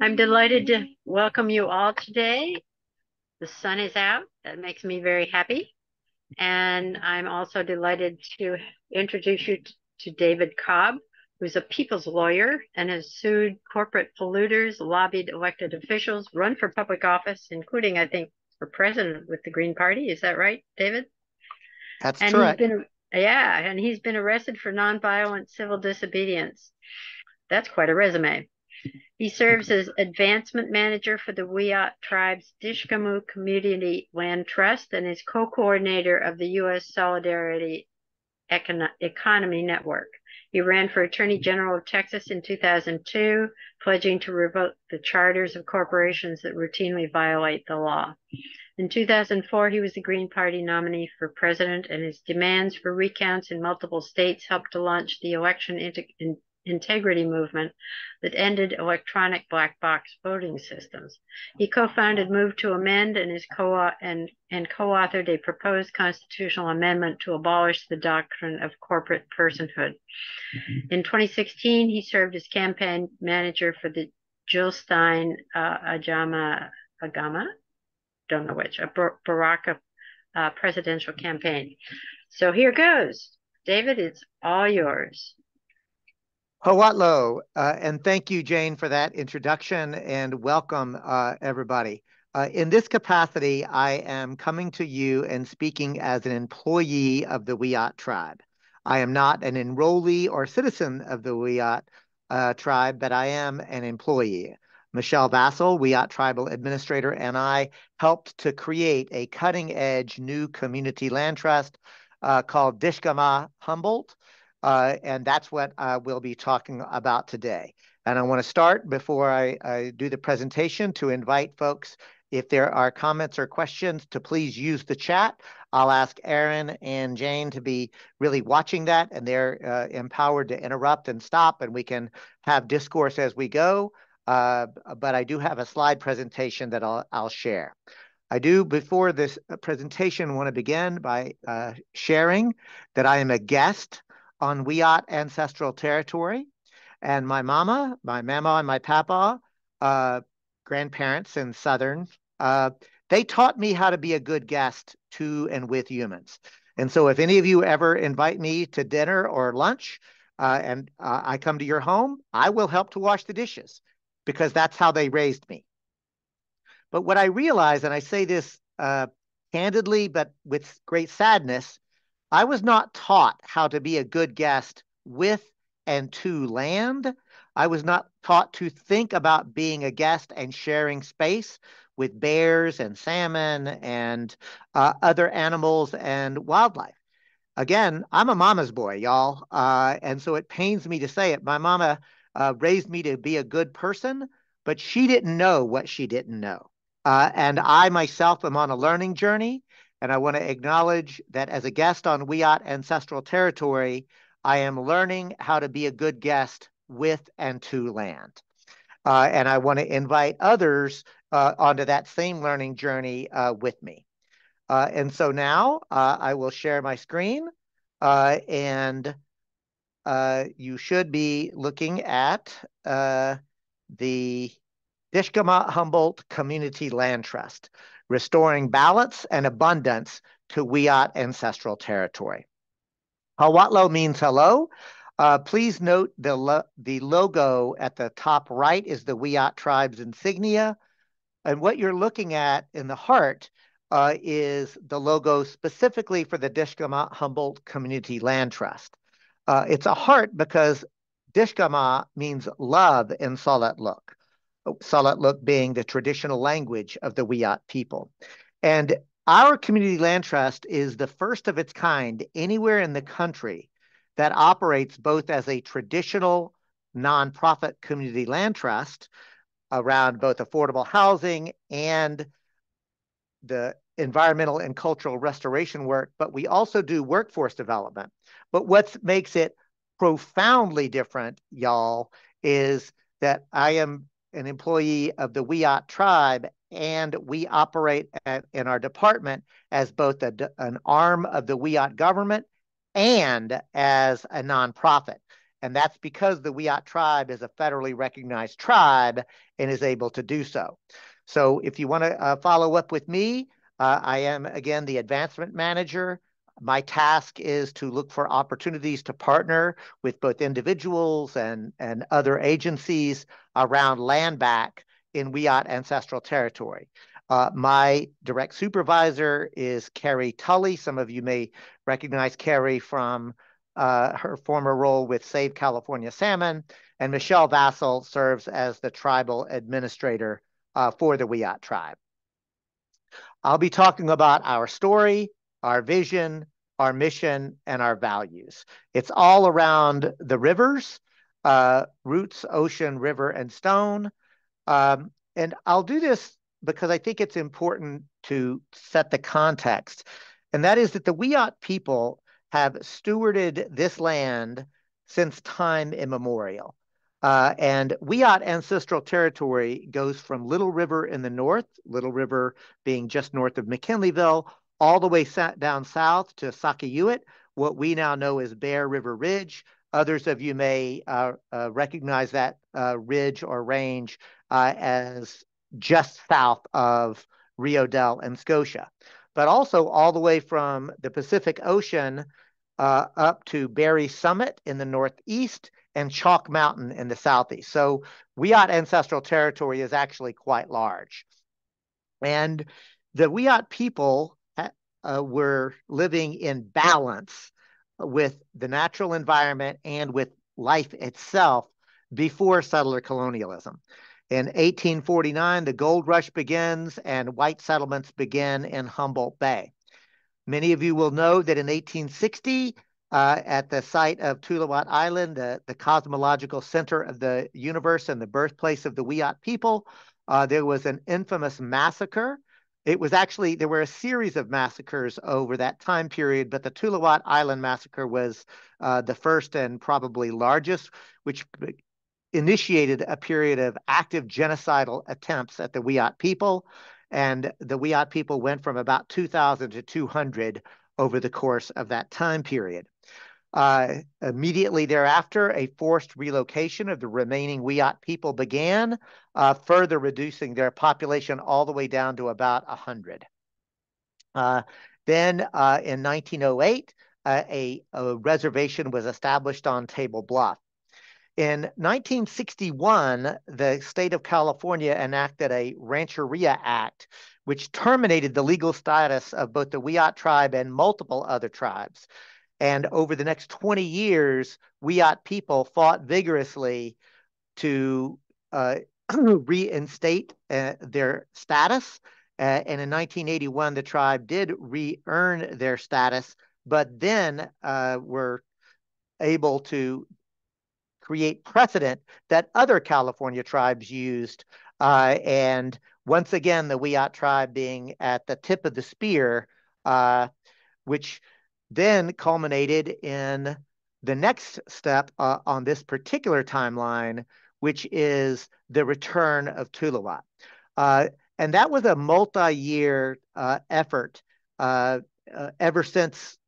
I'm delighted to welcome you all today. The sun is out. That makes me very happy. And I'm also delighted to introduce you to David Cobb, who's a people's lawyer and has sued corporate polluters, lobbied elected officials, run for public office, including, I think, for president with the Green Party. Is that right, David? That's And he's correct. been, yeah, and he's been arrested for nonviolent civil disobedience. That's quite a resume. He serves as advancement manager for the Wiyot Tribe's Dishgamu Community Land Trust and is co-coordinator of the U.S. Solidarity Economy Network. He ran for Attorney General of Texas in 2002, pledging to revoke the charters of corporations that routinely violate the law. In 2004, he was the Green Party nominee for president, and his demands for recounts in multiple states helped to launch the election integrity movement that ended electronic black box voting systems. He co-founded Move to Amend and co-authored a proposed constitutional amendment to abolish the doctrine of corporate personhood. In 2016, he served as campaign manager for the Jill Stein Agama, don't know which, a Baraka presidential campaign. So here goes. David, it's all yours. Hawatlo, and thank you, Jane, for that introduction and welcome, everybody. In this capacity, I am coming to you and speaking as an employee of the Wiyot Tribe. I am not an enrollee or citizen of the Wiyot Tribe, but I am an employee. Michelle Vassal, Wiyot Tribal Administrator, and I helped to create a cutting-edge new community land trust called Dishgamu Humboldt. And that's what we'll be talking about today. And I want to start before I do the presentation to invite folks, if there are comments or questions, to please use the chat. I'll ask Aaron and Jane to be really watching that, and they're empowered to interrupt and stop, and we can have discourse as we go. But I do have a slide presentation that I'll share. I do, before this presentation, want to begin by sharing that I am a guest on Wiyot ancestral territory. And my mama and my papa, uh, grandparents in Southern, they taught me how to be a good guest to and with humans. And so if any of you ever invite me to dinner or lunch and I come to your home, I will help to wash the dishes because that's how they raised me. But what I realize, and I say this candidly, but with great sadness, I was not taught how to be a good guest with and to land. I was not taught to think about being a guest and sharing space with bears and salmon and other animals and wildlife. Again, I'm a mama's boy, y'all. And so it pains me to say it. My mama raised me to be a good person, but she didn't know what she didn't know. And I myself am on a learning journey. And I want to acknowledge that as a guest on Wiyot ancestral territory, I am learning how to be a good guest with and to land. And I want to invite others onto that same learning journey with me. And so now I will share my screen and you should be looking at the Dishgamu Humboldt Community Land Trust, restoring balance and abundance to Wiyot ancestral territory. Hawatlo means hello. Please note the logo at the top right is the Wiyot tribe's insignia. And what you're looking at in the heart is the logo specifically for the Dishgamu Humboldt Community Land Trust. It's a heart because Dishgamu means love in Salat-Luk. Salat-Luk being the traditional language of the Wiyot people. And our community land trust is the first of its kind anywhere in the country that operates both as a traditional nonprofit community land trust around both affordable housing and the environmental and cultural restoration work, but we also do workforce development. But what makes it profoundly different, y'all, is that I am an employee of the Wiyot Tribe, and we operate in our department as both an arm of the Wiyot government and as a nonprofit. And that's because the Wiyot tribe is a federally recognized tribe and is able to do so. So if you want to follow up with me, I am, again, the advancement manager. My task is to look for opportunities to partner with both individuals and other agencies around land back in Wiyot ancestral territory. My direct supervisor is Carrie Tully. Some of you may recognize Carrie from her former role with Save California Salmon, and Michelle Vassell serves as the tribal administrator for the Wiyot tribe. I'll be talking about our story, our vision, our mission, and our values. It's all around the rivers, roots, ocean, river, and stone. And I'll do this because I think it's important to set the context. And that is that the Wiyot people have stewarded this land since time immemorial. And Wiyot ancestral territory goes from Little River in the north, Little River being just north of McKinleyville, all the way down south to Sakayuit, what we now know as Bear River Ridge. Others of you may recognize that ridge or range as just south of Rio Dell and Scotia, but also all the way from the Pacific Ocean up to Berry Summit in the northeast and Chalk Mountain in the southeast. So Wiyot ancestral territory is actually quite large. And the Wiyot people were living in balance with the natural environment and with life itself before settler colonialism. In 1849, the gold rush begins and white settlements begin in Humboldt Bay. Many of you will know that in 1860, at the site of Tuluwat Island, the cosmological center of the universe and the birthplace of the Wiyot people, there was an infamous massacre. It was actually, there were a series of massacres over that time period, but the Tuluwat Island massacre was the first and probably largest, which initiated a period of active genocidal attempts at the Wiyot people. And the Wiyot people went from about 2,000 to 200 over the course of that time period. Immediately thereafter, a forced relocation of the remaining Wiyot people began, further reducing their population all the way down to about 100. Then in 1908, a reservation was established on Table Bluff. In 1961, the state of California enacted a Rancheria Act, which terminated the legal status of both the Wiyot tribe and multiple other tribes. And over the next 20 years, Wiyot people fought vigorously to reinstate their status. And in 1981, the tribe did re-earn their status, but then were able to create precedent that other California tribes used. And once again, the Wiyot tribe being at the tip of the spear, which then culminated in the next step on this particular timeline, which is the return of Tuluwat. And that was a multi-year effort ever since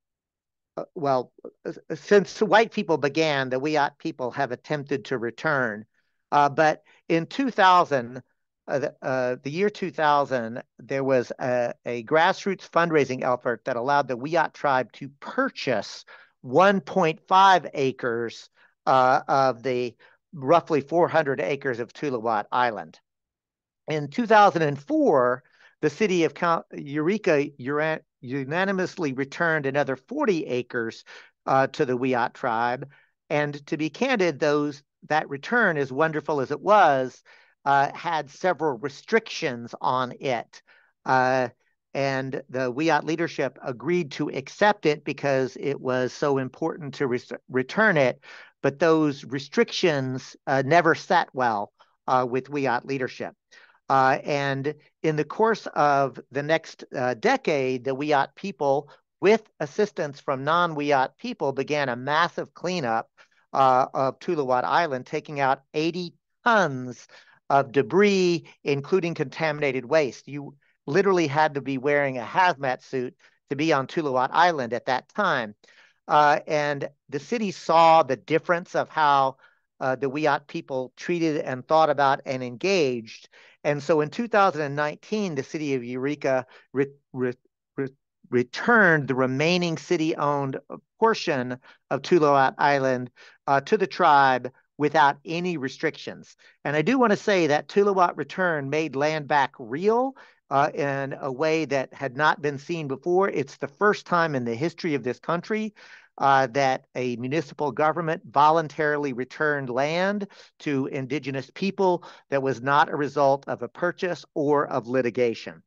since white people began, the Wiyot people have attempted to return. But in 2000, the year 2000, there was a grassroots fundraising effort that allowed the Wiyot tribe to purchase 1.5 acres of the roughly 400 acres of Tuluwat Island. In 2004, the city of Eureka unanimously returned another 40 acres to the Wiyot tribe. And to be candid, that return, as wonderful as it was, had several restrictions on it. And the Wiyot leadership agreed to accept it because it was so important to return it. But those restrictions never sat well with Wiyot leadership. And in the course of the next decade, the Wiyot people, with assistance from non-Wiyot people, began a massive cleanup of Tuluwat Island, taking out 80 tons of debris, including contaminated waste. You literally had to be wearing a hazmat suit to be on Tuluwat Island at that time. and the city saw the difference of how the Wiyot people treated and thought about and engaged. And so in 2019, the city of Eureka re re re returned the remaining city-owned portion of Tuluwat Island to the tribe without any restrictions. And I do want to say that Tuluwat return made land back real in a way that had not been seen before. It's the first time in the history of this country that a municipal government voluntarily returned land to indigenous people that was not a result of a purchase or of litigation.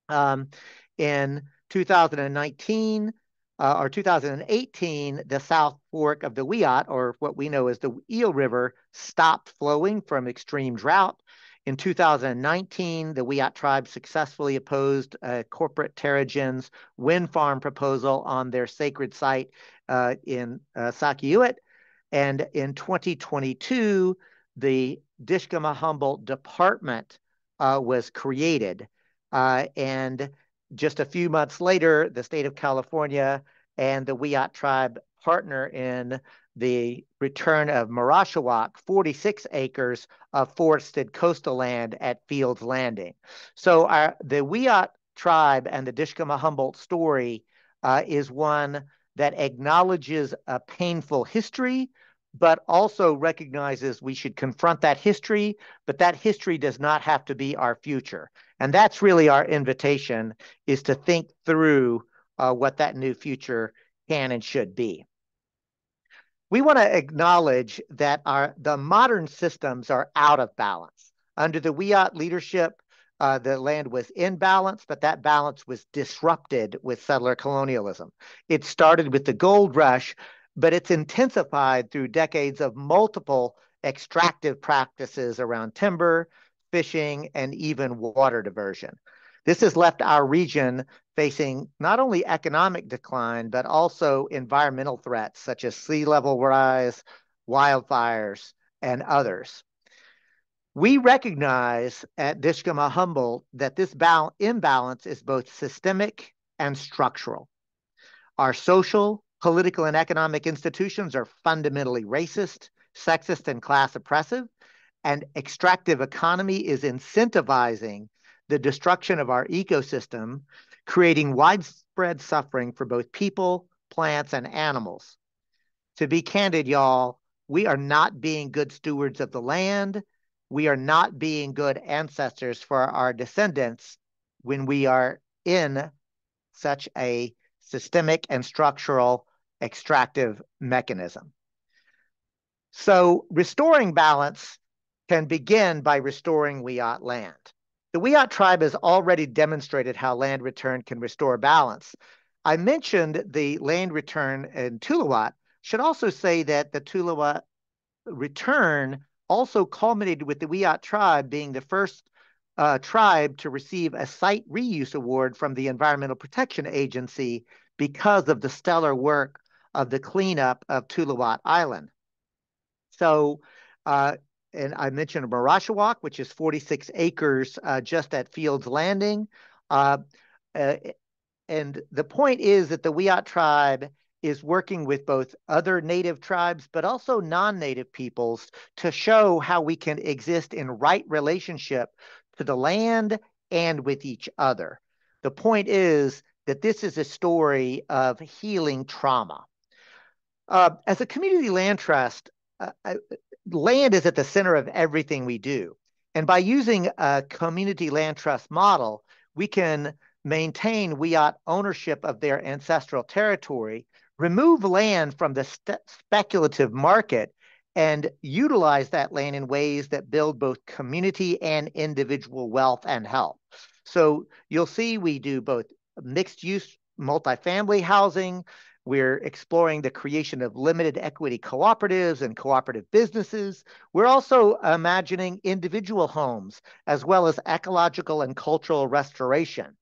In 2019 or 2018, the South Fork of the Wiyot, or what we know as the Eel River, stopped flowing from extreme drought. In 2019, the Wiyot tribe successfully opposed corporate Terrigen's wind farm proposal on their sacred site in Sakiuit. And in 2022, the Dishgamu Humboldt Department was created. And just a few months later, the state of California and the Wiyot tribe partner in the return of Marashawak, 46 acres of forested coastal land at Fields Landing. So the Wiyot tribe and the Dishgamu Humboldt story is one that acknowledges a painful history, but also recognizes we should confront that history, but that history does not have to be our future. And that's really our invitation, is to think through what that new future can and should be. We want to acknowledge that the modern systems are out of balance. Under the Wiyot leadership, the land was in balance, but that balance was disrupted with settler colonialism. It started with the gold rush, but it's intensified through decades of multiple extractive practices around timber, fishing, and even water diversion. This has left our region facing not only economic decline, but also environmental threats such as sea level rise, wildfires, and others. We recognize at Dishgamu Humboldt that this imbalance is both systemic and structural. Our social, political, and economic institutions are fundamentally racist, sexist, and class oppressive, and extractive economy is incentivizing the destruction of our ecosystem, creating widespread suffering for both people, plants, and animals. To be candid, y'all, we are not being good stewards of the land. We are not being good ancestors for our descendants when we are in such a systemic and structural extractive mechanism. So restoring balance can begin by restoring Wiyot land. The Wiyot tribe has already demonstrated how land return can restore balance. I mentioned the land return in Tuluwat. Should also say that the Tuluwat return also culminated with the Wiyot tribe being the first tribe to receive a site reuse award from the Environmental Protection Agency because of the stellar work of the cleanup of Tuluwat Island. So, and I mentioned Marashawak, which is 46 acres just at Fields Landing. And the point is that the Wiyot tribe is working with both other native tribes, but also non-native peoples to show how we can exist in right relationship to the land and with each other. The point is that this is a story of healing trauma. As a community land trust, land is at the center of everything we do. And by using a community land trust model, we can maintain Wiyot ownership of their ancestral territory, remove land from the speculative market, and utilize that land in ways that build both community and individual wealth and health. So you'll see we do both mixed use multifamily housing. We're exploring the creation of limited equity cooperatives and cooperative businesses. We're also imagining individual homes as well as ecological and cultural restoration.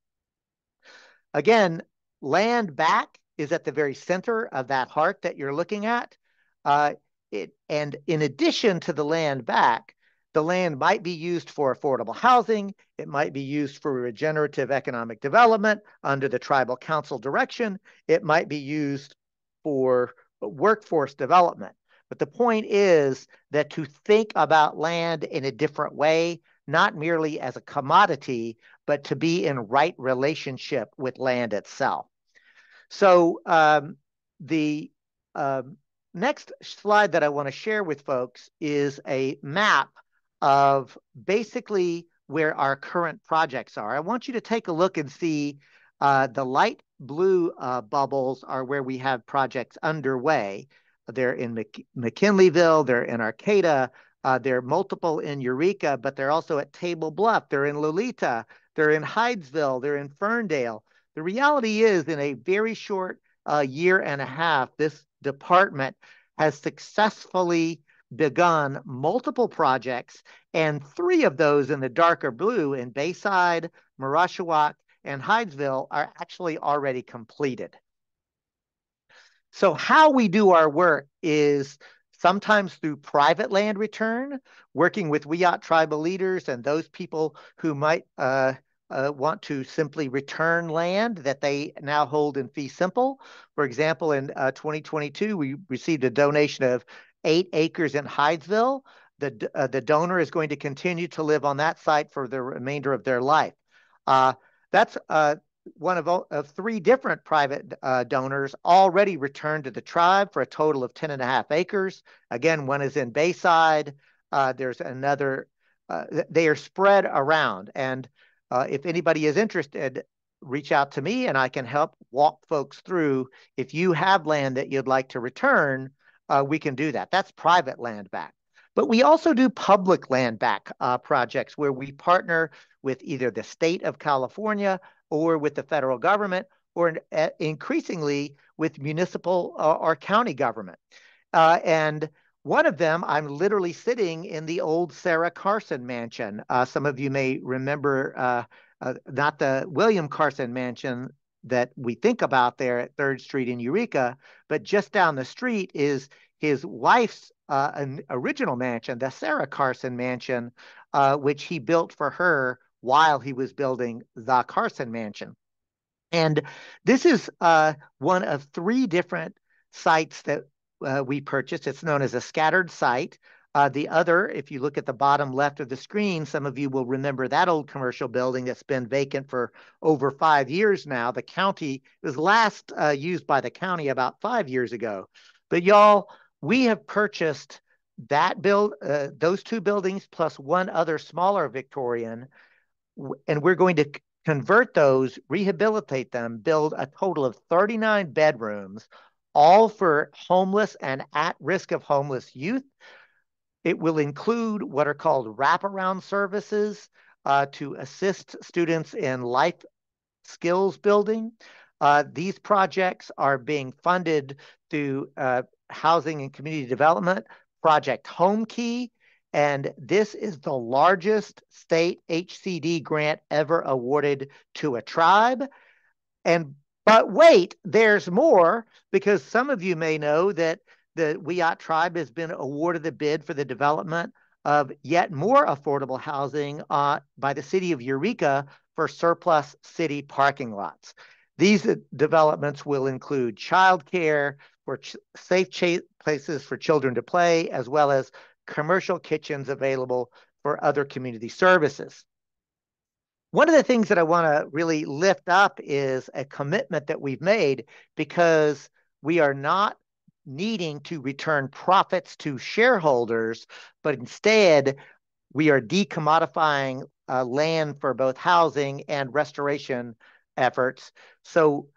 Again, land back is at the very center of that heart that you're looking at. And in addition to the land back, the land might be used for affordable housing. It might be used for regenerative economic development under the tribal council direction. It might be used for workforce development. But the point is that to think about land in a different way, not merely as a commodity, but to be in right relationship with land itself. So the next slide that I want to share with folks is a map of basically where our current projects are. I want you to take a look and see the light blue bubbles are where we have projects underway. They're in McKinleyville, they're in Arcata, there are multiple in Eureka, but they're also at Table Bluff, they're in Lolita, they're in Hydesville, they're in Ferndale. The reality is, in a very short year and a half, this department has successfully begun multiple projects, and 3 of those in the darker blue in Bayside, Marashawak, and Hydesville are actually already completed. So how we do our work is sometimes through private land return, working with Wiyot tribal leaders and those people who might want to simply return land that they now hold in fee simple. For example, in 2022, we received a donation of 8 acres in Hydesville. The donor is going to continue to live on that site for the remainder of their life. That's one of 3 different private donors already returned to the tribe for a total of 10.5 acres. Again, one is in Bayside. There's another, they are spread around. And if anybody is interested, reach out to me and I can help walk folks through. If you have land that you'd like to return, we can do that. That's private land back. But we also do public land back projects where we partner with either the state of California or with the federal government, or increasingly with municipal or county government. And one of them, I'm literally sitting in the old Sarah Carson mansion. Some of you may remember not the William Carson mansion that we think about there at 3rd Street in Eureka, but just down the street is his wife's original mansion, the Sarah Carson mansion, which he built for her while he was building the Carson mansion. And this is one of 3 different sites that we purchased. It's known as a scattered site. The other, if you look at the bottom left of the screen, some of you will remember that old commercial building that's been vacant for over 5 years now. The county, it was last used by the county about 5 years ago. But y'all, we have purchased that those 2 buildings plus one other smaller Victorian, and we're going to convert those, rehabilitate them, build a total of 39 bedrooms, all for homeless and at risk of homeless youth. It will include what are called wraparound services to assist students in life skills building. These projects are being funded through Housing and Community Development, Project Home Key, and this is the largest state HCD grant ever awarded to a tribe. But wait, there's more, because some of you may know that the Wiyot Tribe has been awarded the bid for the development of yet more affordable housing by the city of Eureka for surplus city parking lots. These developments will include childcare, for safe places for children to play, as well as commercial kitchens available for other community services. One of the things that I want to really lift up is a commitment that we've made, because we are not needing to return profits to shareholders, but instead we are decommodifying land for both housing and restoration efforts. So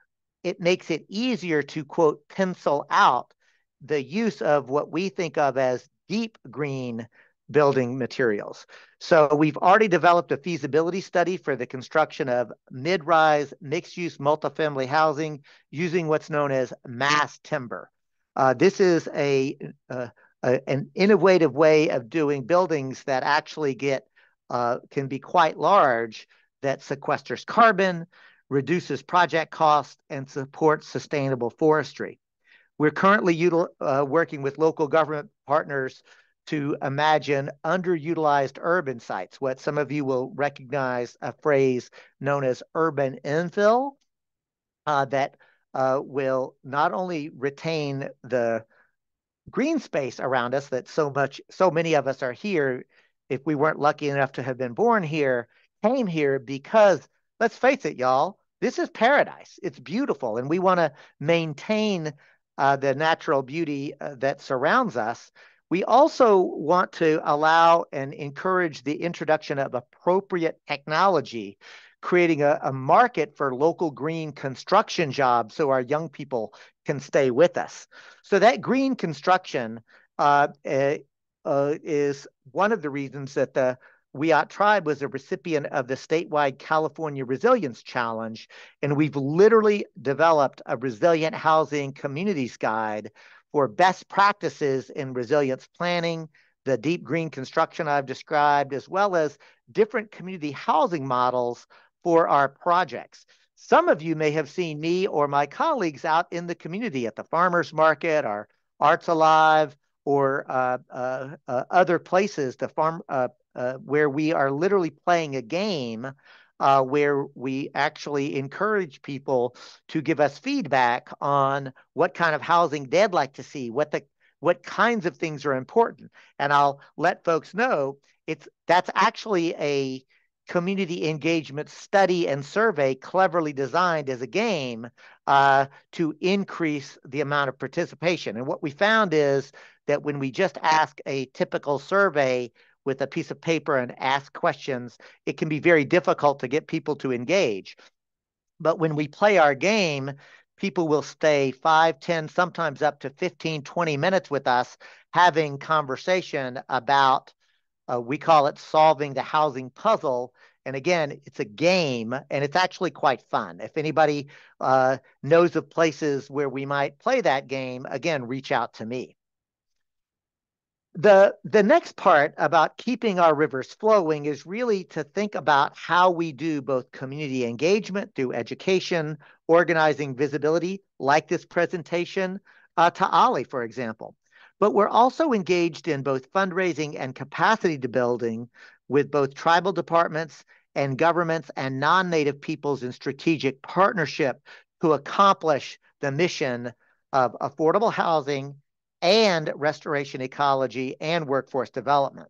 it makes it easier to, quote, pencil out the use of what we think of as deep green building materials. So we've already developed a feasibility study for the construction of mid-rise mixed-use multifamily housing using what's known as mass timber. This is an innovative way of doing buildings that actually can be quite large, that sequesters carbon, reduces project costs, and supports sustainable forestry. We're currently working with local government partners to imagine underutilized urban sites, what some of you will recognize a phrase known as urban infill, that will not only retain the green space around us that so many of us are here, if we weren't lucky enough to have been born here, came here because, let's face it, y'all, this is paradise. It's beautiful, and we want to maintain the natural beauty that surrounds us. We also want to allow and encourage the introduction of appropriate technology, creating a market for local green construction jobs so our young people can stay with us. So that green construction is one of the reasons that the Wiyot Tribe was a recipient of the statewide California Resilience Challenge, and we've literally developed a resilient housing communities guide for best practices in resilience planning, the deep green construction I've described, as well as different community housing models for our projects. Some of you may have seen me or my colleagues out in the community at the farmers market or Arts Alive or other places, where we are literally playing a game where we actually encourage people to give us feedback on what kind of housing they'd like to see, what kinds of things are important. And I'll let folks know that's actually a community engagement study and survey cleverly designed as a game to increase the amount of participation. And what we found is that when we just ask a typical survey with a piece of paper and ask questions, it can be very difficult to get people to engage. But when we play our game, people will stay 5, 10, sometimes up to 15, 20 minutes with us having conversation about we call it solving the housing puzzle. And again, it's a game, and it's actually quite fun. If anybody knows of places where we might play that game, again, reach out to me. The next part about keeping our rivers flowing is really to think about how we do both community engagement through education, organizing visibility, like this presentation to OLLI, for example. But we're also engaged in both fundraising and capacity building with both tribal departments and governments and non-native peoples in strategic partnership to accomplish the mission of affordable housing and restoration ecology and workforce development.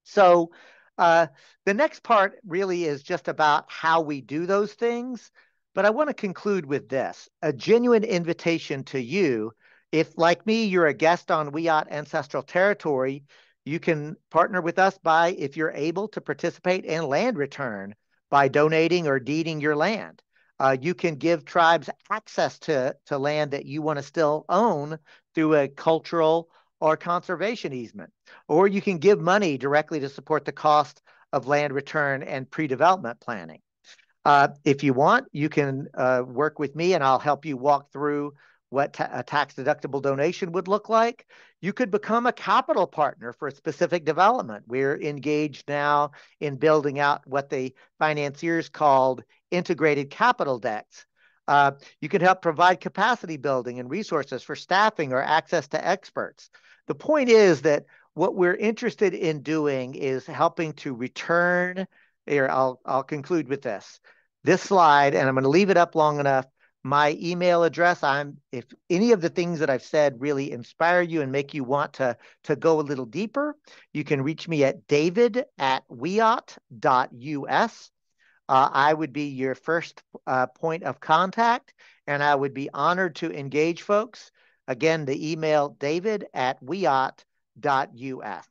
So the next part really is just about how we do those things. But I want to conclude with this, a genuine invitation to you. If, like me, you're a guest on Wiyot ancestral territory, you can partner with us by, if you're able, to participate in land return by donating or deeding your land. You can give tribes access to land that you want to still own through a cultural or conservation easement. Or you can give money directly to support the cost of land return and pre-development planning. If you want, you can work with me and I'll help you walk through what a tax-deductible donation would look like. You could become a capital partner for a specific development. We're engaged now in building out what the financiers called integrated capital decks. You can help provide capacity building and resources for staffing or access to experts. The point is that what we're interested in doing is helping to return. Here, I'll conclude with this. This slide, and I'm going to leave it up long enough. My email address, if any of the things that I've said really inspire you and make you want to go a little deeper, you can reach me at david@wiyot.us. I would be your first point of contact, and I would be honored to engage folks. Again, the email david@wiyot.us.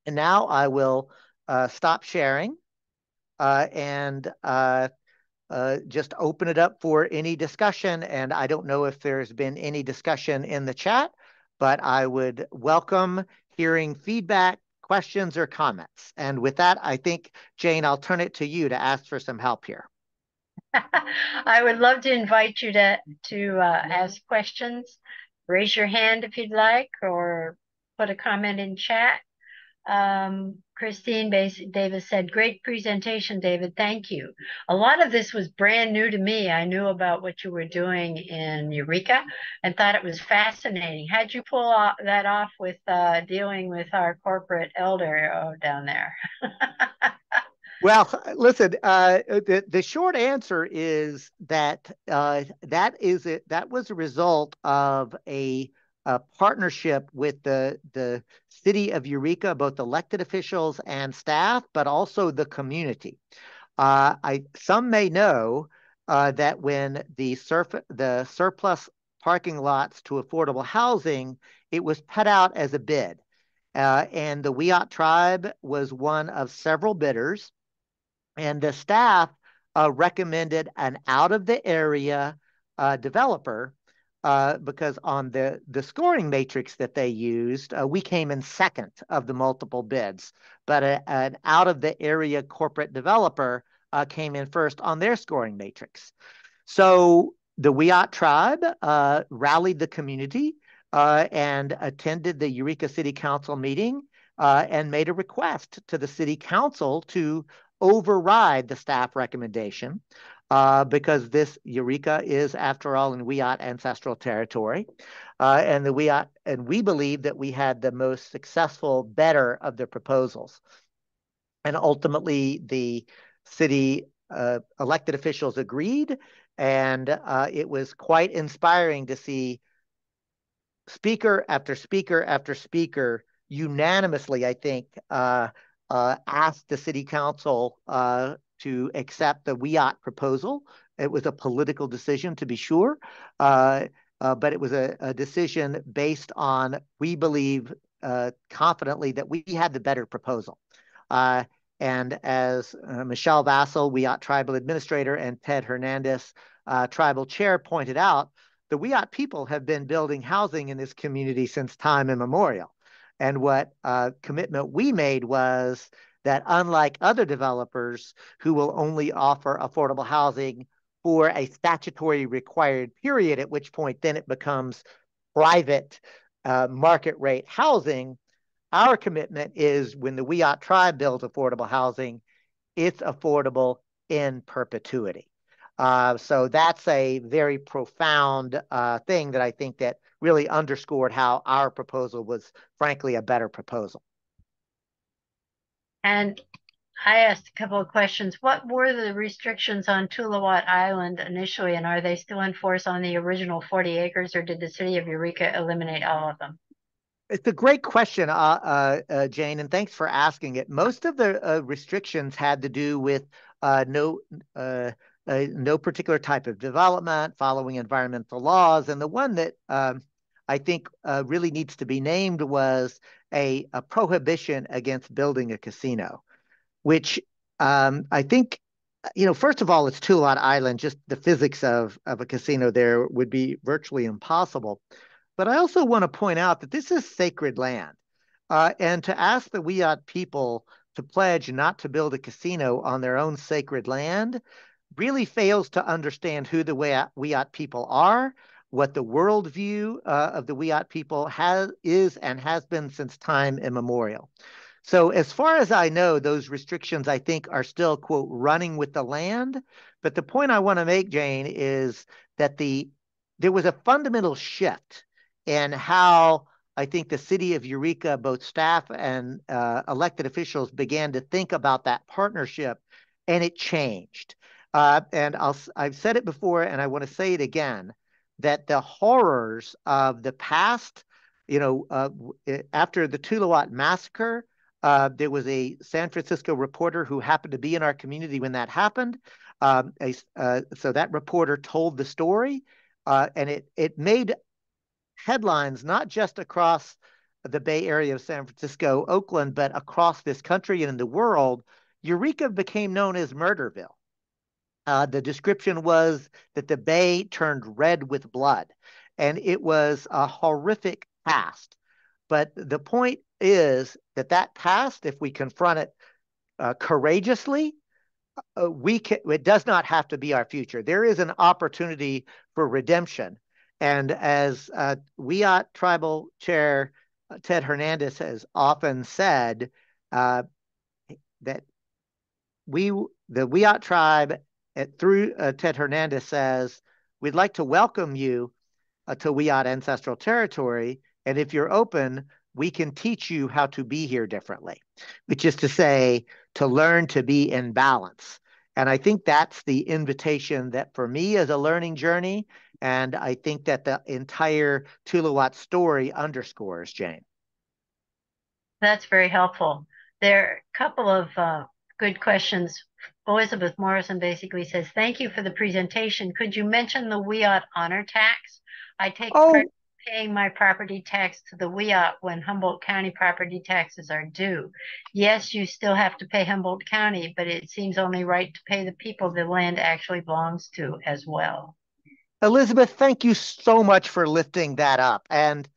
And now I will stop sharing and just open it up for any discussion. And I don't know if there's been any discussion in the chat, but I would welcome hearing feedback, questions, or comments. And with that, I think, Jane, I'll turn it to you to ask for some help here. I would love to invite you to ask questions. Raise your hand if you'd like, or put a comment in chat. Christine Davis said, great presentation, David. Thank you. A lot of this was brand new to me. I knew about what you were doing in Eureka and thought it was fascinating. How'd you pull that off with dealing with our corporate elder down there? Well, listen, the short answer is that that was a result of a partnership with the city of Eureka, both elected officials and staff, but also the community. Some may know that when the surplus parking lots to affordable housing, it was put out as a bid. And the Wiyot Tribe was one of several bidders, and the staff recommended an out of the area developer because on the scoring matrix that they used, we came in second of the multiple bids, but an out of the area corporate developer came in first on their scoring matrix. So the Wiyot Tribe rallied the community and attended the Eureka City Council meeting and made a request to the City Council to override the staff recommendation because this Eureka is, after all, in Wiyot ancestral territory. And we believe that we had the most successful, better of the proposals. And ultimately, the city elected officials agreed, and it was quite inspiring to see speaker after speaker after speaker unanimously, I think, asked the city council to accept the Wiyot proposal. It was a political decision, to be sure, but it was a decision based on, we believe confidently, that we had the better proposal. And as Michelle Vassell, Wiyot Tribal Administrator, and Ted Hernandez, Tribal Chair, pointed out, the Wiyot people have been building housing in this community since time immemorial. And what commitment we made was that unlike other developers who will only offer affordable housing for a statutory required period, at which point then it becomes private market rate housing, our commitment is when the Wiyot Tribe builds affordable housing, it's affordable in perpetuity. So that's a very profound thing that I think that really underscored how our proposal was, frankly, a better proposal. And I asked a couple of questions. What were the restrictions on Tuluwat Island initially, and are they still in force on the original 40 acres, or did the city of Eureka eliminate all of them? It's a great question, Jane, and thanks for asking it. Most of the restrictions had to do with no particular type of development, following environmental laws, and the one that I think really needs to be named was a prohibition against building a casino, which I think, first of all, it's Tuluwat Island. Just the physics of a casino there would be virtually impossible. But I also want to point out that this is sacred land. And to ask the Wiyot people to pledge not to build a casino on their own sacred land really fails to understand who the Wiyot people are, what the worldview of the Wiyot people is and has been since time immemorial. So as far as I know, those restrictions, I think, are still, quote, running with the land. But the point I want to make, Jane, is that there was a fundamental shift in how I think the city of Eureka, both staff and elected officials, began to think about that partnership, and it changed. And I've said it before, and I want to say it again, that the horrors of the past, after the Tuluwat massacre, there was a San Francisco reporter who happened to be in our community when that happened. So that reporter told the story, and it made headlines not just across the Bay Area of San Francisco, Oakland, but across this country and in the world. Eureka became known as Murderville. The description was that the Bay turned red with blood, and it was a horrific past. But the point is that past, if we confront it courageously, it does not have to be our future. There is an opportunity for redemption. And as Wiyot Tribal Chair Ted Hernandez has often said, that the Wiyot Tribe, through Ted Hernandez, says, we'd like to welcome you to Wiyot ancestral territory. And if you're open, we can teach you how to be here differently, which is to say, to learn to be in balance. And I think that's the invitation that for me is a learning journey. And I think that the entire Tuluwat story underscores, Jane. That's very helpful. There are a couple of good questions. Elizabeth Morrison basically says, thank you for the presentation. Could you mention the Wiyot honor tax? I take Oh, credit for paying my property tax to the Wiyot when Humboldt County property taxes are due. Yes, you still have to pay Humboldt County, but it seems only right to pay the people the land actually belongs to as well. Elizabeth, thank you so much for lifting that up. And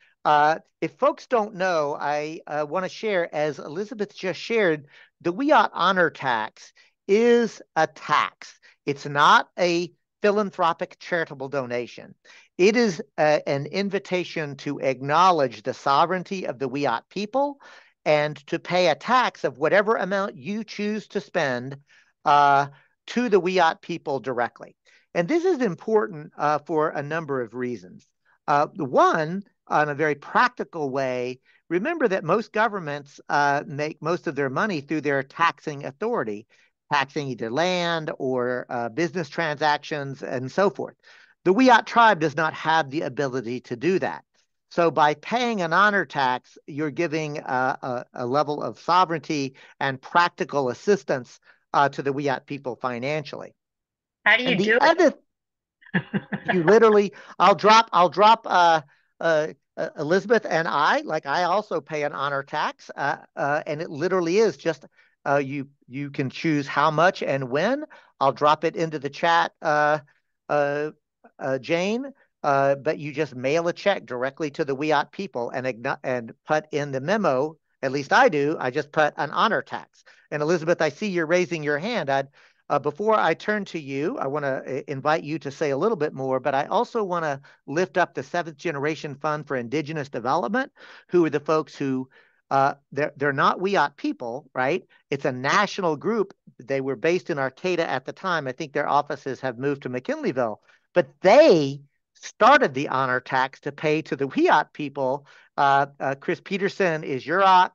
if folks don't know, I want to share, as Elizabeth just shared, the Wiyot honor tax is a tax. It's not a philanthropic charitable donation. It is an invitation to acknowledge the sovereignty of the Wiyot people and to pay a tax of whatever amount you choose to spend to the Wiyot people directly. And this is important for a number of reasons. One, on a very practical way, remember that most governments make most of their money through their taxing authority, taxing either land or business transactions and so forth. The Wiyot tribe does not have the ability to do that. So by paying an honor tax, you're giving a level of sovereignty and practical assistance to the Wiyot people financially. How do And you the do other, you literally, I'll drop Elizabeth and I also pay an honor tax, and it literally is just you can choose how much and when. I'll drop it into the chat, uh, Jane, but you just mail a check directly to the Wiyot people and put in the memo. At least I do. I just put an honor tax. And Elizabeth, I see you're raising your hand. Before I turn to you, I want to invite you to say a little bit more, but I also want to lift up the Seventh Generation Fund for Indigenous Development, who are the folks who they're not Wiyot people, right? It's a national group. They were based in Arcata at the time. I think their offices have moved to McKinleyville, but they started the honor tax to pay to the Wiyot people. Chris Peterson is Yurok.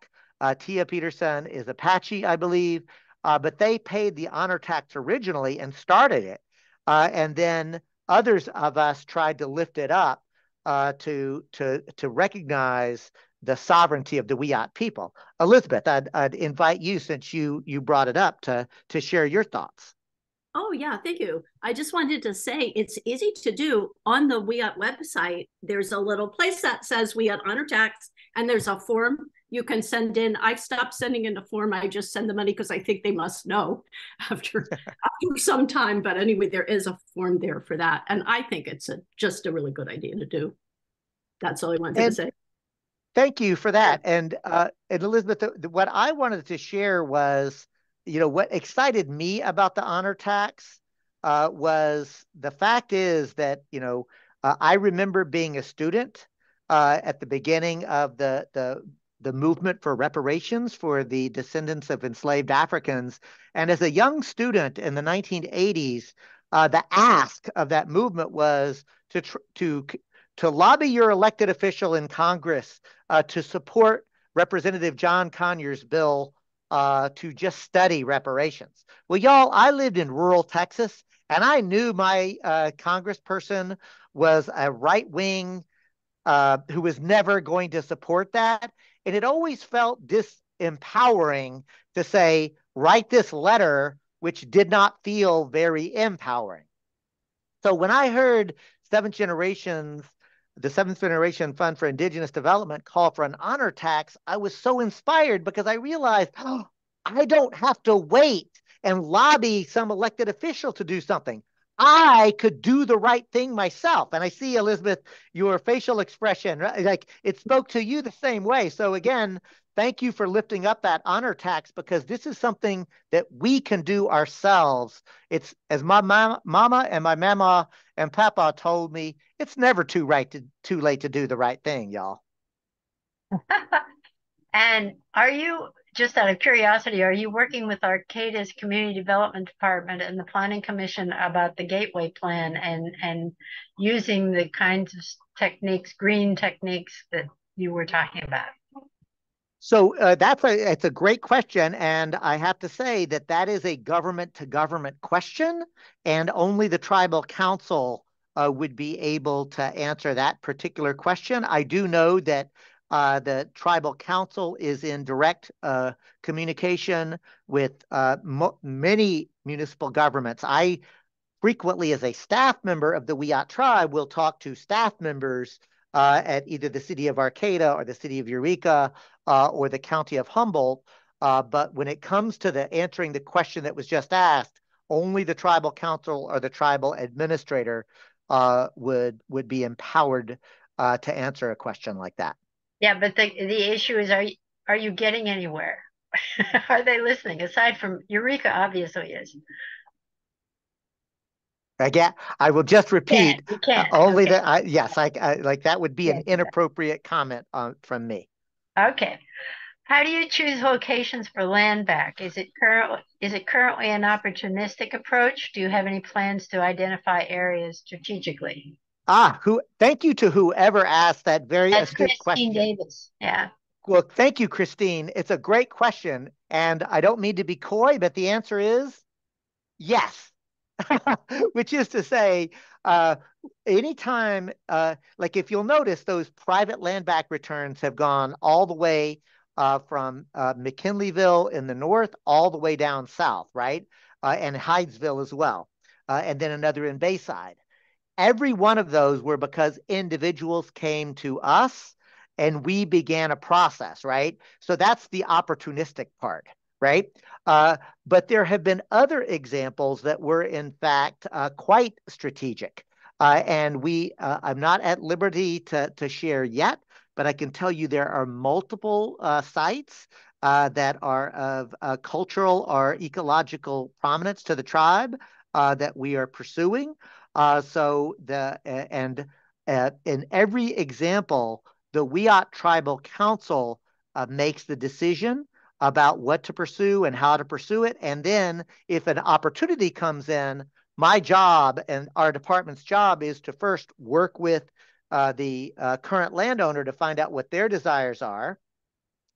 Tia Peterson is Apache, I believe. But they paid the honor tax originally and started it. And then others of us tried to lift it up to recognize the sovereignty of the Wiyot people. Elizabeth, I'd invite you, since you brought it up, to share your thoughts. Oh, yeah, thank you. I just wanted to say it's easy to do. On the Wiyot website, there's a little place that says Wiyot honor tax, and there's a form you can send in. I stopped sending in a form. I just send the money because I think they must know after some time. But anyway, there is a form there for that. And I think it's just a really good idea to do. That's all I wanted to say. Thank you for that. And Elizabeth, what I wanted to share was, what excited me about the honor tax was the fact is that, I remember being a student at the beginning of the movement for reparations for the descendants of enslaved Africans. And as a young student in the 1980s, the ask of that movement was to lobby your elected official in Congress to support Representative John Conyers' bill to just study reparations. Well, y'all, I lived in rural Texas, and I knew my congressperson was a right-wing who was never going to support that. And it always felt disempowering to say, write this letter, which did not feel very empowering. So when I heard the Seventh Generation Fund for Indigenous Development call for an honor tax, I was so inspired because I realized, oh, I don't have to wait and lobby some elected official to do something. I could do the right thing myself. And I see, Elizabeth, your facial expression, like it spoke to you the same way. So again, thank you for lifting up that honor tax, because this is something that we can do ourselves. It's, as my mama and my mama and papa told me, it's never too late to do the right thing, y'all. And are you, just out of curiosity, are you working with Arcata's Community Development Department and the Planning Commission about the Gateway Plan and using the kinds of techniques, green techniques that you were talking about? So it's a great question, and I have to say that that is a government to government question, and only the tribal council would be able to answer that particular question. I do know that the tribal council is in direct communication with many municipal governments. I frequently, as a staff member of the Wiyot Tribe, will talk to staff members at either the city of Arcata or the city of Eureka or the county of Humboldt. But when it comes to answering the question that was just asked, only the tribal council or the tribal administrator would be empowered to answer a question like that. Yeah, but the issue is, are you getting anywhere? Are they listening? Aside from Eureka, obviously is. Again, I will just repeat You can't. only Okay. that. Yes, I like that would be an inappropriate comment from me. Okay. How do you choose locations for land back? Is it currently an opportunistic approach? Do you have any plans to identify areas strategically? Thank you to whoever asked that very That's astute Christine question. Davis. Yeah. Well, thank you, Christine. It's a great question, and I don't mean to be coy, but the answer is yes. Which is to say, anytime, like if you'll notice, those private land back returns have gone all the way from McKinleyville in the north all the way down south, right? And Hydesville as well. And then another in Bayside. Every one of those were because individuals came to us and we began a process, right? So that's the opportunistic part, right? But there have been other examples that were, in fact, quite strategic. And I'm not at liberty to share yet, but I can tell you there are multiple sites that are of cultural or ecological prominence to the tribe that we are pursuing. In every example, the Wiyot Tribal Council makes the decision about what to pursue and how to pursue it. And then if an opportunity comes in, my job and our department's job is to first work with the current landowner to find out what their desires are,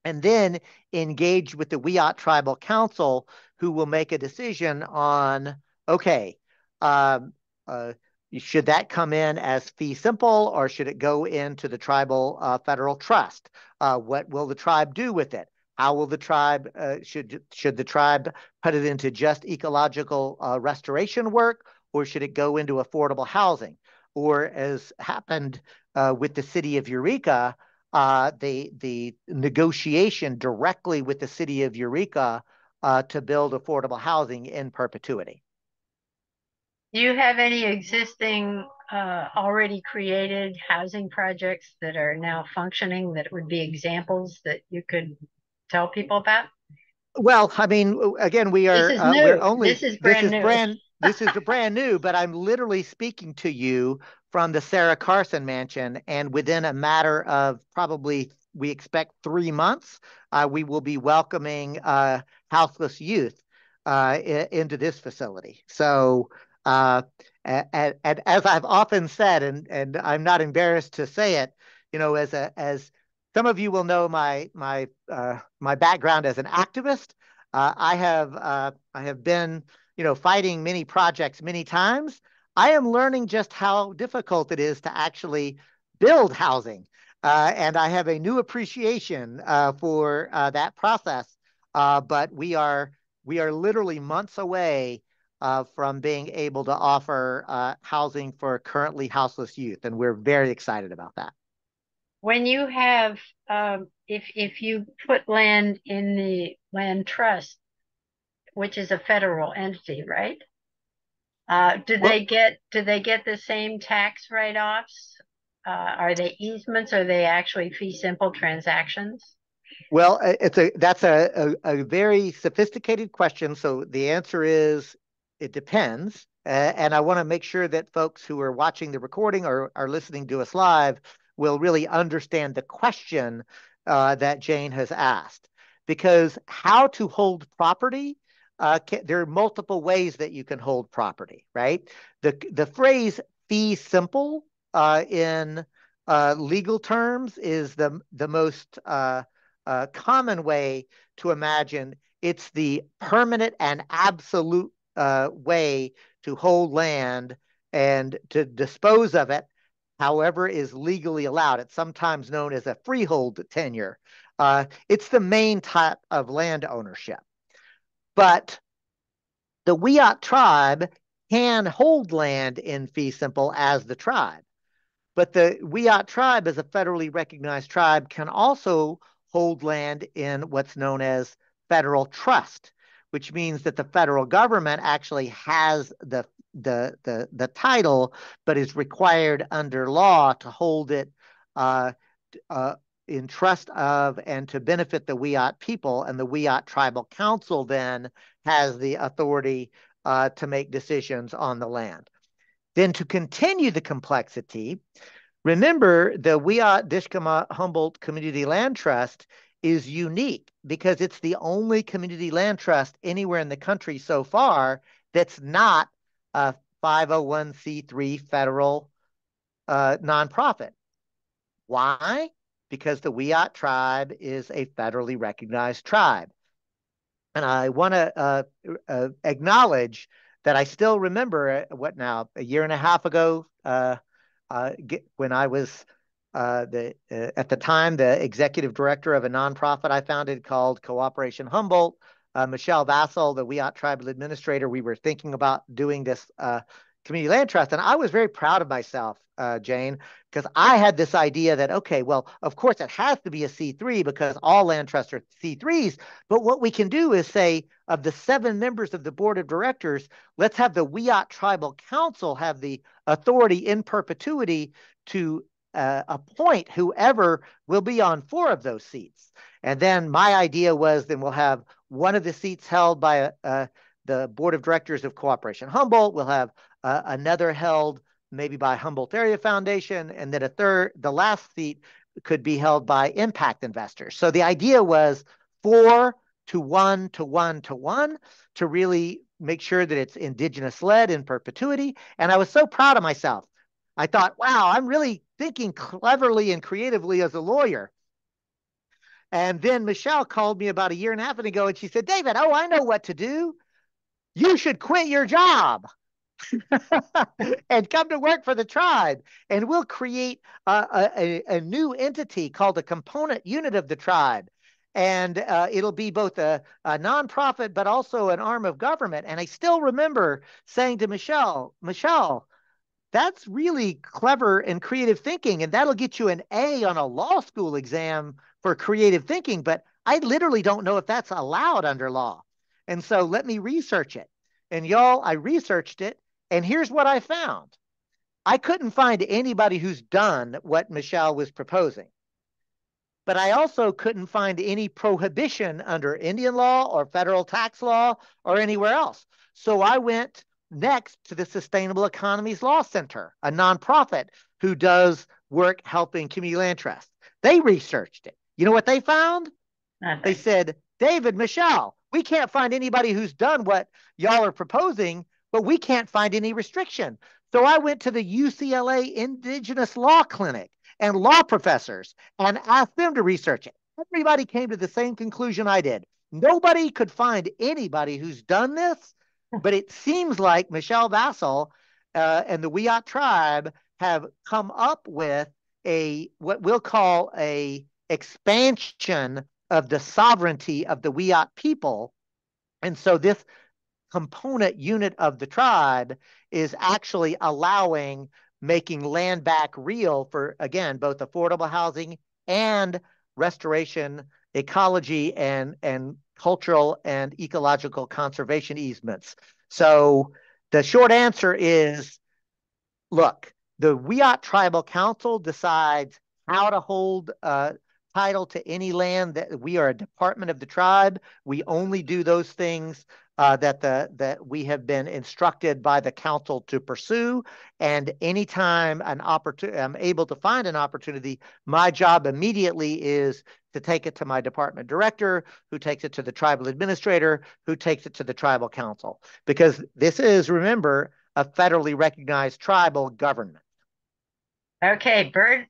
and then engage with the Wiyot Tribal Council, who will make a decision on, okay, um, uh, should that come in as fee simple or should it go into the tribal federal trust? What will the tribe do with it? How will the tribe, should the tribe put it into just ecological restoration work, or should it go into affordable housing? Or as happened with the city of Eureka, the negotiation directly with the city of Eureka to build affordable housing in perpetuity. Do you have any existing already created housing projects that are now functioning that would be examples that you could tell people about? Well, I mean, again, This is new. This is brand new. This is brand new, but I'm literally speaking to you from the Sarah Carson mansion, and within a matter of probably, we expect 3 months, we will be welcoming houseless youth into this facility. So, and as I've often said, and I'm not embarrassed to say it, you know, as some of you will know my background as an activist. I have been, you know, fighting many projects many times. I am learning just how difficult it is to actually build housing, and I have a new appreciation for that process. But we are literally months away from being able to offer housing for currently houseless youth, and we're very excited about that. When you have, if you put land in the land trust, which is a federal entity, right? Do they get the same tax write-offs? Are they easements? Are they actually fee simple transactions? Well, that's a very sophisticated question. So the answer is it depends. And I want to make sure that folks who are watching the recording or are listening to us live will really understand the question that Jane has asked. Because how to hold property, there are multiple ways that you can hold property, right? The phrase fee simple in legal terms is the most common way to imagine, it's the permanent and absolute way to hold land and to dispose of it however is legally allowed. It's sometimes known as a freehold tenure. It's the main type of land ownership. But the Wiyot tribe can hold land in fee simple as the tribe. But the Wiyot tribe, as a federally recognized tribe, can also hold land in what's known as federal trust, which means that the federal government actually has the title, but is required under law to hold it in trust of and to benefit the Wiyot people. And the Wiyot Tribal Council then has the authority to make decisions on the land. Then, to continue the complexity, remember the Wiyot Dishgamu Humboldt Community Land Trust is unique because it's the only community land trust anywhere in the country so far that's not a 501c3 federal nonprofit. Why? Because the Wiyot tribe is a federally recognized tribe. And I want to acknowledge that I still remember a year and a half ago, when I was at the time the executive director of a nonprofit I founded called Cooperation Humboldt. Michelle Vassell, the Wiyot Tribal Administrator, we were thinking about doing this community land trust, and I was very proud of myself, Jane, because I had this idea that, okay, well, of course it has to be a C3 because all land trusts are C3s, but what we can do is say, of the 7 members of the board of directors, let's have the Wiyot Tribal Council have the authority in perpetuity to appoint whoever will be on 4 of those seats. And then my idea was then we'll have one of the seats held by the board of directors of Cooperation Humboldt. We'll have another held maybe by Humboldt Area Foundation, and then the last seat could be held by impact investors. So the idea was 4 to 1 to 1 to 1 to really make sure that it's indigenous led in perpetuity. And I was so proud of myself. I thought, wow, I'm really thinking cleverly and creatively as a lawyer. And then Michelle called me about a year and a half ago, and she said, David, I know what to do. You should quit your job and come to work for the tribe. And we'll create a new entity called a component unit of the tribe. And it'll be both a nonprofit, but also an arm of government. And I still remember saying to Michelle, that's really clever and creative thinking, and that'll get you an A on a law school exam for creative thinking, but I literally don't know if that's allowed under law. And so let me research it. And y'all, I researched it, and here's what I found. I couldn't find anybody who's done what Michelle was proposing. But I also couldn't find any prohibition under Indian law or federal tax law or anywhere else. So I went next to the Sustainable Economies Law Center, a nonprofit who does work helping community land trusts. They researched it. You know what they found? Nothing. They said, David, Michelle, we can't find anybody who's done what y'all are proposing, but we can't find any restriction. So I went to the UCLA Indigenous Law Clinic and law professors and asked them to research it. Everybody came to the same conclusion I did. Nobody could find anybody who's done this, but it seems like Michelle Vassell and the Wiyot tribe have come up with what we'll call a expansion of the sovereignty of the Wiyot people. And so this component unit of the tribe is actually making land back real for, again, both affordable housing and restoration, ecology, and cultural and ecological conservation easements. So the short answer is, look, the Wiyot Tribal Council decides how to hold title to any land. That we are a department of the tribe. We only do those things that we have been instructed by the council to pursue. And anytime I'm able to find an opportunity, my job immediately is to take it to my department director, who takes it to the tribal administrator, who takes it to the tribal council. Because this is, remember, a federally recognized tribal government. Okay, Bird,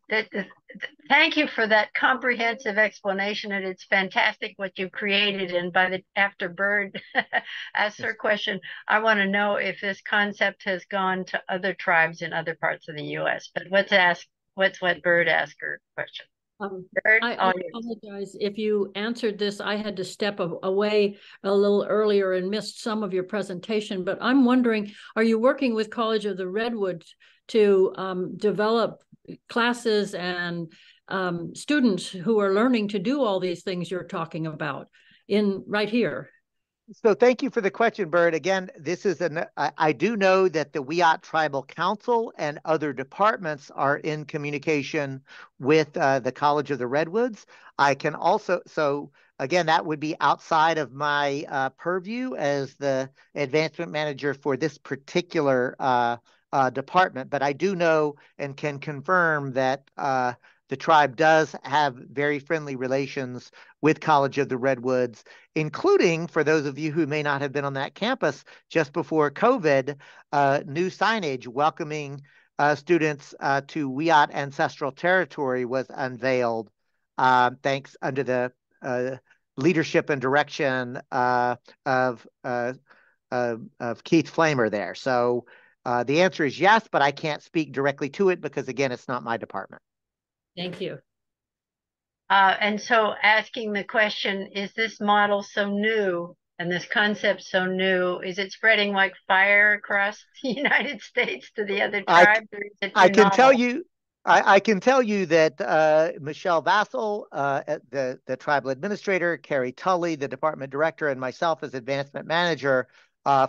Thank you for that comprehensive explanation, and it's fantastic what you created. And after Bird asks her question, I want to know if this concept has gone to other tribes in other parts of the U.S. But let's let Bird ask her question. Bird, I apologize if you answered this. I had to step away a little earlier and missed some of your presentation, but I'm wondering, are you working with College of the Redwoods to develop classes and students who are learning to do all these things you're talking about right here? So thank you for the question, Bird. Again, this is I do know that the Wiyot Tribal Council and other departments are in communication with the College of the Redwoods. I can also, so again, that would be outside of my purview as the advancement manager for this particular department, but I do know and can confirm that the tribe does have very friendly relations with College of the Redwoods, including, for those of you who may not have been on that campus just before COVID, new signage welcoming students to Wiyot ancestral territory was unveiled, thanks under the leadership and direction of Keith Flamer there. So the answer is yes, but I can't speak directly to it because, again, it's not my department. Thank you. And so asking the question, is this model so new and this concept so new? Is it spreading like fire across the United States to the other tribes? Or is it I can novel? tell you, I can tell you that Michelle Vassal, the tribal administrator, Carrie Tully, the department director, and myself as advancement manager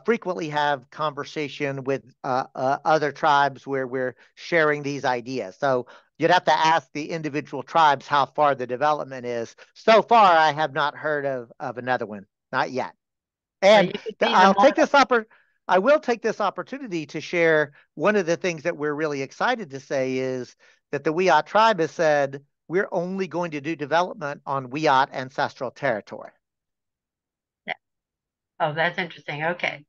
frequently have conversation with other tribes where we're sharing these ideas. So you'd have to ask the individual tribes how far the development is. So far, I have not heard of another one, not yet. And I will take this opportunity to share one of the things that we're really excited to say is that the Wiyot tribe has said we're only going to do development on Wiyot ancestral territory. Yeah. Oh, that's interesting. Okay.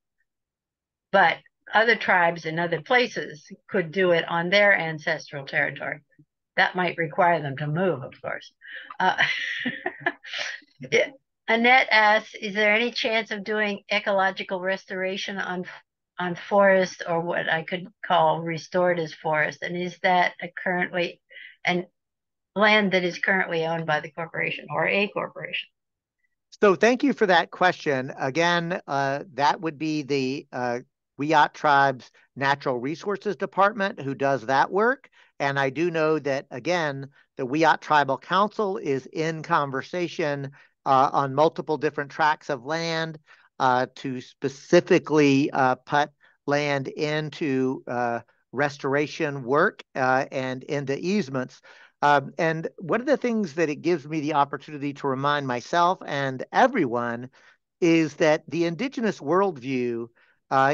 But other tribes in other places could do it on their ancestral territory. That might require them to move, of course. Annette asks, is there any chance of doing ecological restoration on forest, or what I could call restored as forest? And is that currently an land that is currently owned by the corporation or a corporation? So thank you for that question. Again, that would be the Wiyot Tribe's Natural Resources Department who does that work. And I do know that, again, the Wiyot Tribal Council is in conversation on multiple different tracts of land to specifically put land into restoration work and into easements. And one of the things that it gives me the opportunity to remind myself and everyone is that the indigenous worldview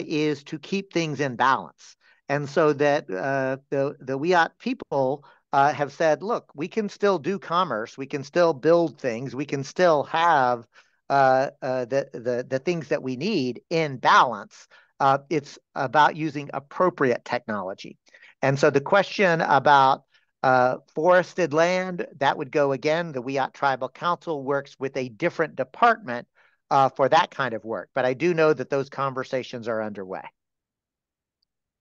is to keep things in balance. And so that the Wiyot people have said, look, we can still do commerce, we can still build things, we can still have the things that we need in balance. It's about using appropriate technology. And so the question about forested land, that would go again, the Wiyot Tribal Council works with a different department for that kind of work. But I do know that those conversations are underway.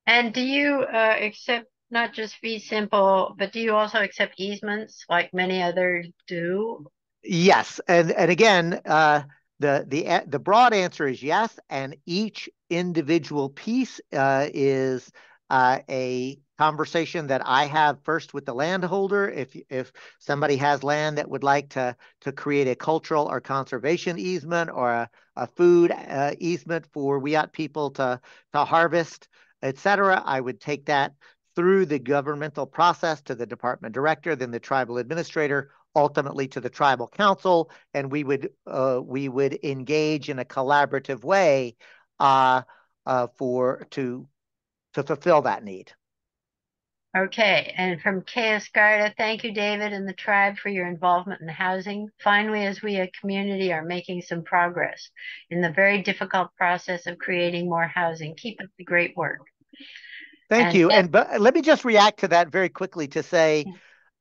And do you accept not just fee simple, but do you also accept easements like many others do? Yes, and again, the broad answer is yes, and each individual piece is a conversation that I have first with the landholder. If somebody has land that would like to create a cultural or conservation easement or a food easement for Wiyot people to harvest, etc., I would take that through the governmental process to the department director, then the tribal administrator, ultimately to the tribal council, and we would engage in a collaborative way to fulfill that need. Okay, and from Kay Escarda, thank you, David, and the tribe for your involvement in housing. Finally, as we, a community, are making some progress in the very difficult process of creating more housing. Keep up the great work. Thank you. But let me just react to that very quickly to say,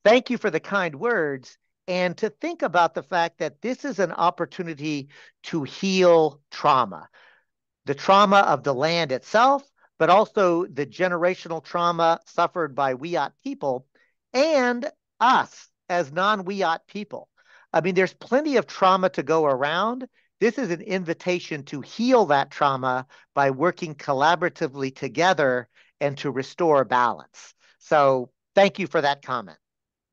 thank you for the kind words, and to think about the fact that this is an opportunity to heal trauma. The trauma of the land itself, but also the generational trauma suffered by Wiyot people and us as non-Wiyot people. I mean, there's plenty of trauma to go around. This is an invitation to heal that trauma by working collaboratively together and to restore balance. So thank you for that comment.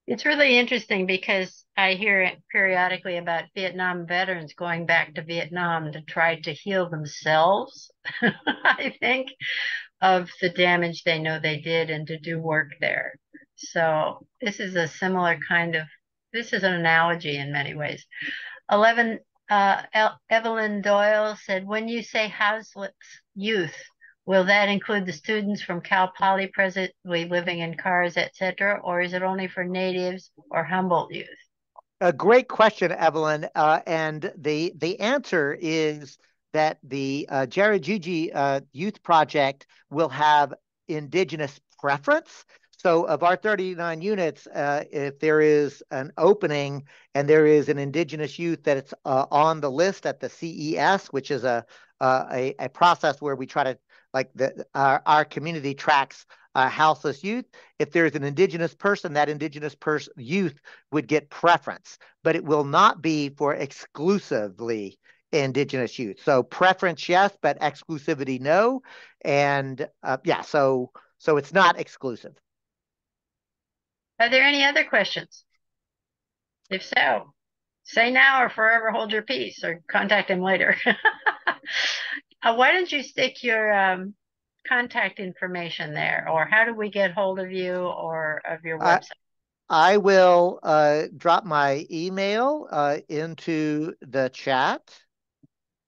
It's really interesting because I hear it periodically about Vietnam veterans going back to Vietnam to try to heal themselves, I think, of the damage they know they did and to do work there. So this is a similar this is an analogy in many ways. 11, Evelyn Doyle said, when you say houseless youth, will that include the students from Cal Poly presently living in cars, etc., or is it only for natives or Humboldt youth? A great question, Evelyn. And the answer is that the Jarajiji Youth Project will have indigenous preference. So of our 39 units, if there is an opening and there is an indigenous youth that's on the list at the CES, which is a process where we try to, like our community tracks houseless youth. If there's an indigenous person, that indigenous youth would get preference, but it will not be for exclusively indigenous youth. So preference, yes, but exclusivity, no. And yeah, so it's not exclusive. Are there any other questions? If so, say now or forever hold your peace or contact him later. Why don't you stick your contact information there, or how do we get hold of you or of your website? I will drop my email into the chat.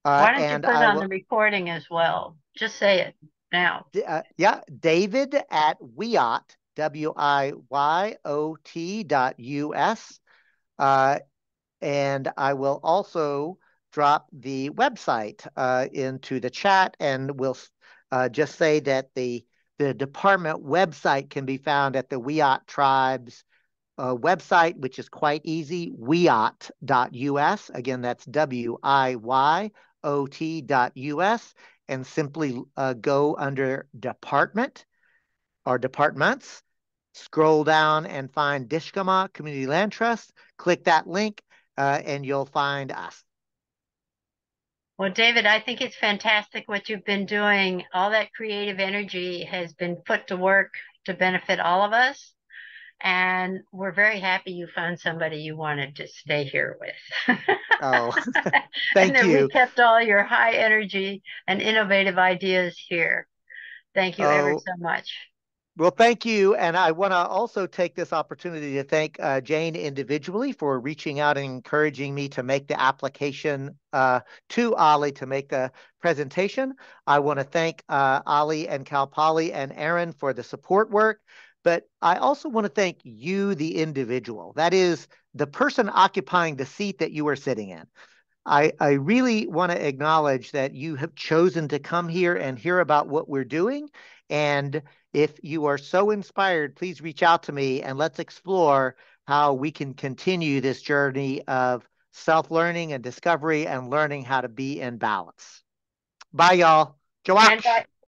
Why don't you put it on the recording as well? Just say it now. Yeah, David at Wiyot, WIYOT.US. And I will also drop the website into the chat, and we'll just say that the department website can be found at the Wiyot Tribes website, which is quite easy, wiyot.us. Again, that's WIYOT.us, and simply go under department or departments, scroll down and find Dishgamu Community Land Trust, click that link, and you'll find us. Well, David, I think it's fantastic what you've been doing. All that creative energy has been put to work to benefit all of us. And we're very happy you found somebody you wanted to stay here with. Oh, thank you. We kept all your high energy and innovative ideas here. Thank you ever so much. Well, thank you. And I want to also take this opportunity to thank Jane individually for reaching out and encouraging me to make the application to OLLI to make the presentation. I want to thank OLLI and Cal Poly and Aaron for the support work. But I also want to thank you, the individual. That is the person occupying the seat that you are sitting in. I really want to acknowledge that you have chosen to come here and hear about what we're doing. And if you are so inspired, please reach out to me and let's explore how we can continue this journey of self-learning and discovery and learning how to be in balance. Bye, y'all. Jawak.